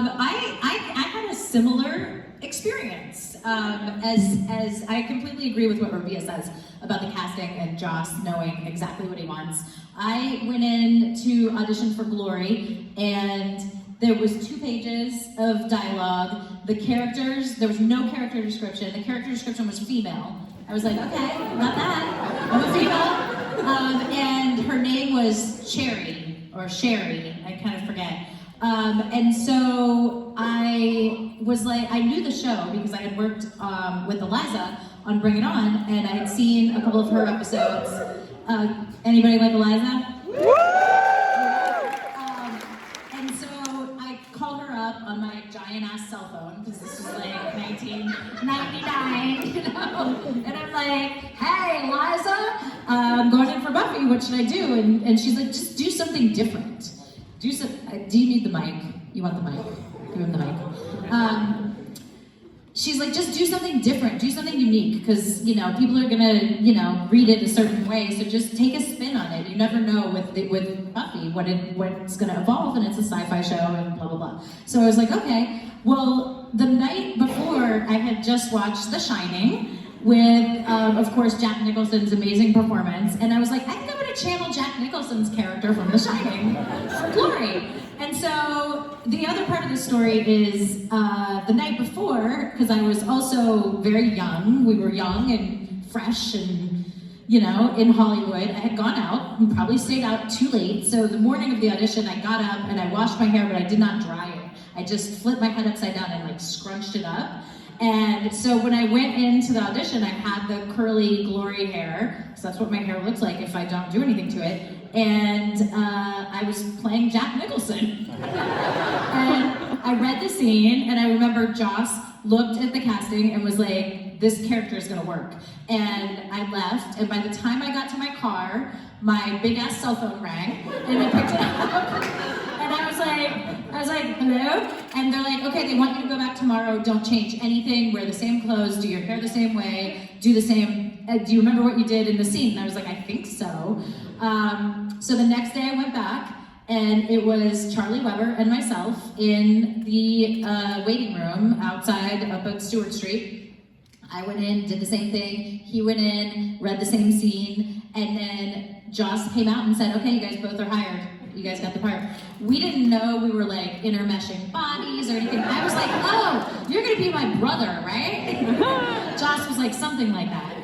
I had a similar experience. As I completely agree with what Rabia says about the casting and Joss knowing exactly what he wants. I went in to audition for Glory, and there was 2 pages of dialogue. The characters, there was no character description. The character description was female. I was like, okay, not that. I'm a female. And her name was Cherry, or Sherry, I kind of forget. And so I was like, I knew the show because I had worked with Eliza on Bring It On, and I had seen a couple of her episodes. Anybody like Eliza? And so I called her up on my giant ass cell phone, because this was like 1999, you know? And I'm like, hey, Eliza, I'm going in for Buffy, what should I do? And she's like, just do something different. Do you need the mic? You want the mic? Give him the mic. She's like, just do something different, do something unique, because, you know, people are gonna, read it a certain way, so just take a spin on it. You never know with Buffy what's gonna evolve, and it's a sci-fi show, and blah, blah, blah. So I was like, okay. Well, the night before, I had just watched The Shining with, of course, Jack Nicholson's amazing performance, and I was like, I think I'm gonna channel Jack Nicholson's character from The Shining for Glory. And so the other part of the story is the night before, because I was also very young, we were young and fresh and, in Hollywood. I had gone out and probably stayed out too late. So the morning of the audition, I got up and I washed my hair, but I did not dry it. I just flipped my head upside down and like scrunched it up. And so when I went into the audition, I had the curly Glory hair, because that's what my hair looks like if I don't do anything to it. And I was playing Jack Nickleson. And I read the scene, and I remember Joss looked at the casting and was like, this character is gonna work. And I left, and by the time I got to my car, my big ass cell phone rang, and I picked it up, and I was like, hello? And they're like, okay, they want you to go back tomorrow, don't change anything, wear the same clothes, do your hair the same way, do the same, do you remember what you did in the scene? And I was like, I think so. So the next day I went back, and it was Charlie Weber and myself in the waiting room outside up at Stewart Street. I went in, did the same thing, he went in, read the same scene, and then Joss came out and said, okay, you guys both are hired. You guys got the part. We didn't know we were like intermeshing bodies or anything. I was like, oh, you're gonna be my brother, right? Joss was like, something like that.